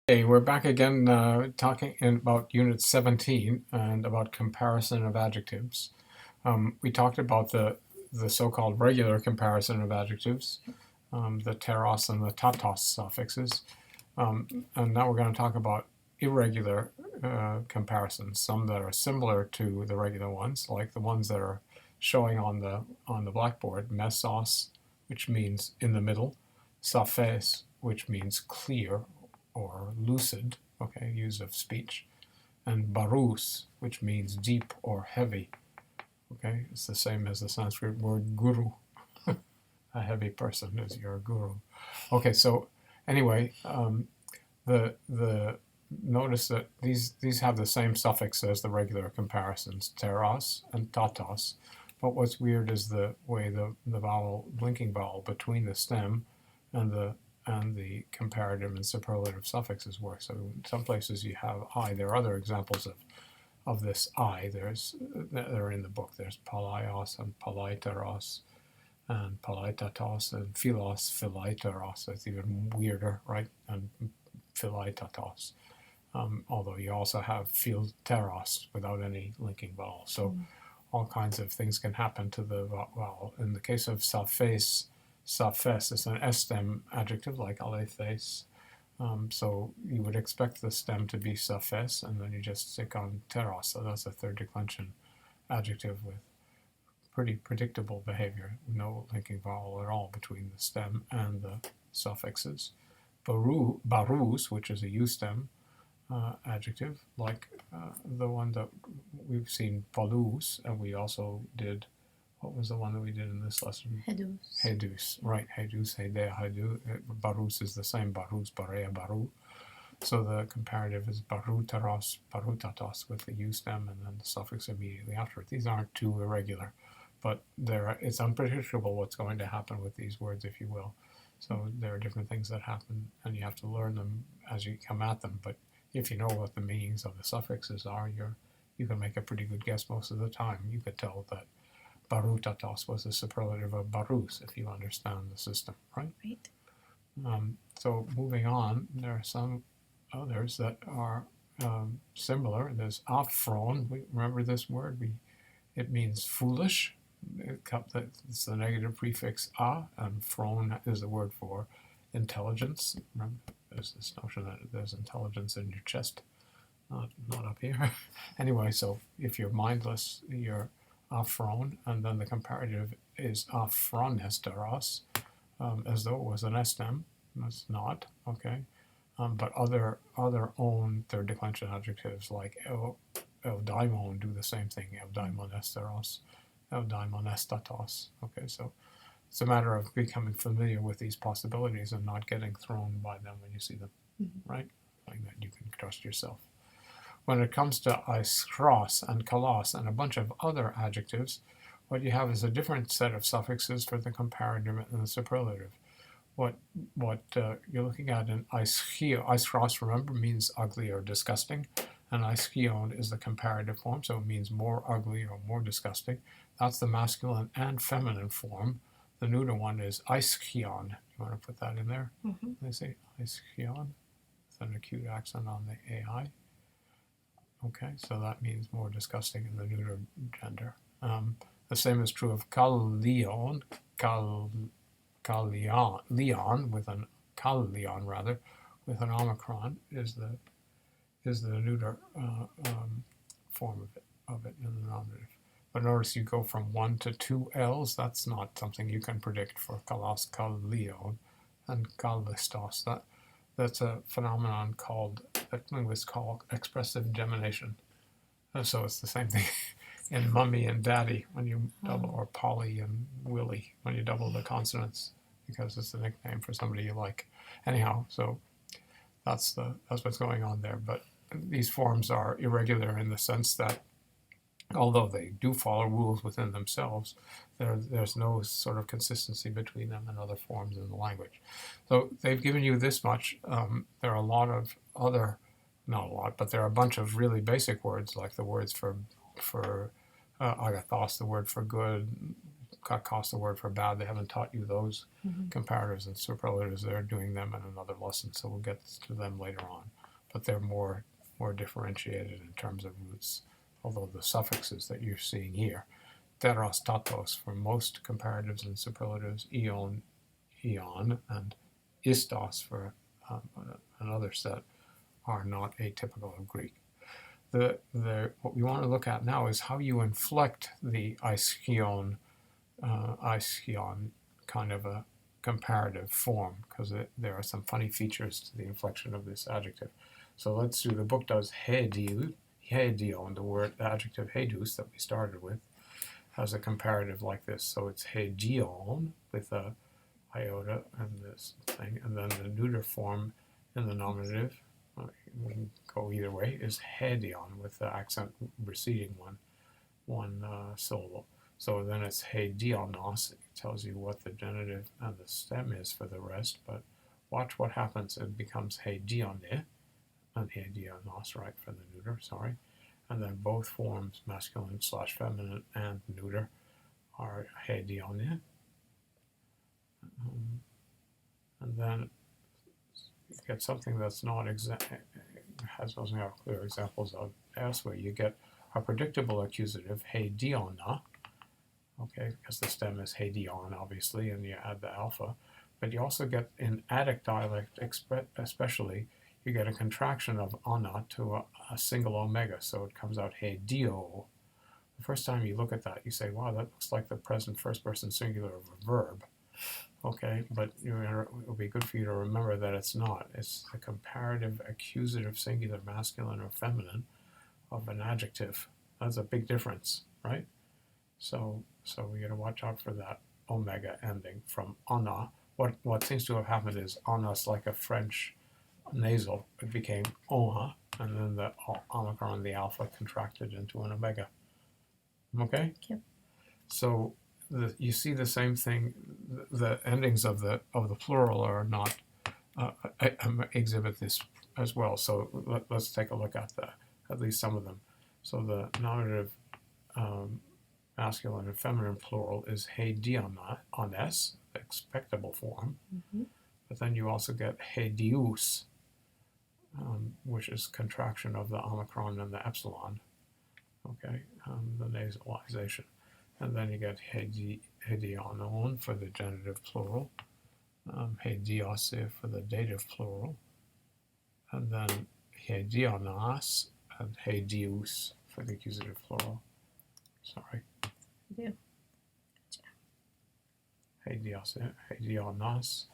Hey, we're back again talking about Unit 17 and about comparison of adjectives. We talked about the so-called regular comparison of adjectives, the teros and the tatos suffixes. And now we're going to talk about irregular comparisons, some that are similar to the regular ones, like the ones that are showing on the blackboard, mesos, which means in the middle, saphes, which means clear or lucid, okay, use of speech, and barus, which means deep or heavy, okay, it's the same as the Sanskrit word guru. A heavy person is your guru. Okay, so anyway, the notice that these have the same suffix as the regular comparisons, teros and tatos, but what's weird is the way the vowel, blinking vowel between the stem and the comparative and superlative suffixes work. So in some places you have I. There are other examples of this I. They're in the book. There's palaios and palaiteros and palaitatos and philos, philaiteros. That's even weirder, right? And philaitatos. Although you also have philteros without any linking vowel. So all kinds of things can happen to the vowel. In the case of saphes, saphes is an S stem adjective like alethes. So you would expect the stem to be saphes, and then you just stick on teros. So that's a third declension adjective with pretty predictable behavior, no linking vowel at all between the stem and the suffixes. Barus, which is a U stem adjective, like the one that we've seen, palus, and we also did. What was the one that we did in this lesson? Hedus. Hedus, right. Hedus, hedea, hedu. Barus is the same. Barus, barea, baru. So the comparative is baruteros, barutatos with the U stem and then the suffix immediately after it. These aren't too irregular, but it's unpredictable what's going to happen with these words, if you will. So there are different things that happen, and you have to learn them as you come at them. But if you know what the meanings of the suffixes are, you can make a pretty good guess most of the time. You could tell that barutatos was a superlative of barus if you understand the system, right? Right. So moving on, there are some others that are similar. There's afron. Remember this word? It means foolish. It's the negative prefix a, and phron is the word for intelligence. Remember, there's this notion that there's intelligence in your chest, not up here. Anyway, so if you're mindless, you're aphron, and then the comparative is aphronesteros, as though it was an stem. It's not, okay? But other own third declension adjectives like eudaimon do the same thing, eudaimonesteros, eudaimonestatos. Okay, so it's a matter of becoming familiar with these possibilities and not getting thrown by them when you see them, right? Like that you can trust yourself. When it comes to iskros and kalos and a bunch of other adjectives, what you have is a different set of suffixes for the comparative and the superlative. What you're looking at in iskros, remember, means ugly or disgusting, and iskion is the comparative form, so it means more ugly or more disgusting. That's the masculine and feminine form. The neuter one is iskion. You want to put that in there? They say iskion with an acute accent on the AI. Okay, so that means more disgusting in the neuter gender. The same is true of kallion, Leon with an Leon rather, with an omicron is the neuter form of it in the nominative. But notice you go from 1 to 2 L's. That's not something you can predict for kalos, kallion, and kallistos. That's a phenomenon that linguists call expressive gemination. And so it's the same thing in mummy and daddy when you double, or Polly and Willie when you double the consonants, because it's a nickname for somebody you like. Anyhow, so that's what's going on there. But these forms are irregular in the sense that although they do follow rules within themselves, there's no sort of consistency between them and other forms in the language. So they've given you this much. There are a lot of other, not a lot, but there are a bunch of really basic words, like the words for agathos, the word for good, got cost the word for bad. They haven't taught you those comparatives and superlatives. They're doing them in another lesson, so we'll get to them later on. But they're more differentiated in terms of roots, although the suffixes that you're seeing here, teros, tatos, for most comparatives and superlatives, ion, and istos for another set, are not atypical of Greek. What we want to look at now is how you inflect the ischion kind of a comparative form, because there are some funny features to the inflection of this adjective. So let's do, the book does heidion, the adjective heidus that we started with, has a comparative like this. So it's heidion with a iota and this thing, and then the neuter form in the nominative, we can go either way, is heidion with the accent preceding one syllable. So then it's heidionos. It tells you what the genitive and the stem is for the rest, but watch what happens. It becomes heidione, and heidionos, right, for the neuter, sorry. And then both forms, masculine / feminine and neuter, are heidione. And then you get something that's not doesn't have clear examples of elsewhere. You get a predictable accusative, heidiona, okay, because the stem is heidion, obviously, and you add the alpha. But you also get, in Attic dialect especially, you get a contraction of ona to a single omega, so it comes out heidio. The first time you look at that, you say, wow, that looks like the present first person singular of a verb. Okay, but it'll be good for you to remember that it's not. It's the comparative accusative singular masculine or feminine of an adjective. That's a big difference, right? So we got to watch out for that omega ending from ona. What seems to have happened is ona's like a French nasal. It became ona, and then the omicron, the alpha, contracted into an omega. Okay? Yep. So you see the same thing. The endings of the plural are not exhibit this as well. So let's take a look at at least some of them. So the nominative masculine and feminine plural is heidiones, the expectable form. But then you also get heidius, which is contraction of the omicron and the epsilon. Okay, the nasalization. And then you get heidionon for the genitive plural, heidiose for the dative plural, and then heidionas and heidius for the accusative plural. Sorry. Yeah. Heidiose, heidionas,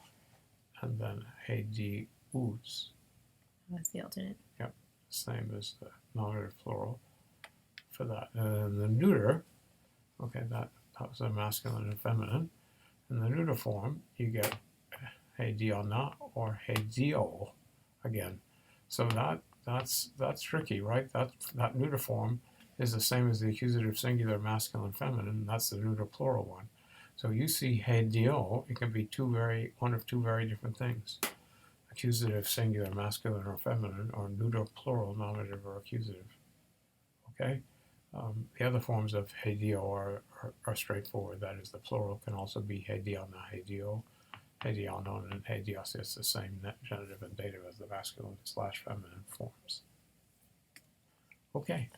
and then heidius. That's the alternate. Yep, same as the nominative plural for that. And the neuter, okay, that was a masculine and feminine. In the neuter form, you get heidiona or heidio again. So that's tricky, right? That neuter form is the same as the accusative singular masculine feminine, and that's the neuter plural one. So you see heidio, it can be one of two very different things. Accusative singular masculine or feminine, or neuter plural nominative or accusative. Okay? The other forms of heidio are straightforward. That is, the plural can also be heidiona, heidio, heidionon, and heidios. It's the same genitive and dative as the masculine / feminine forms. Okay.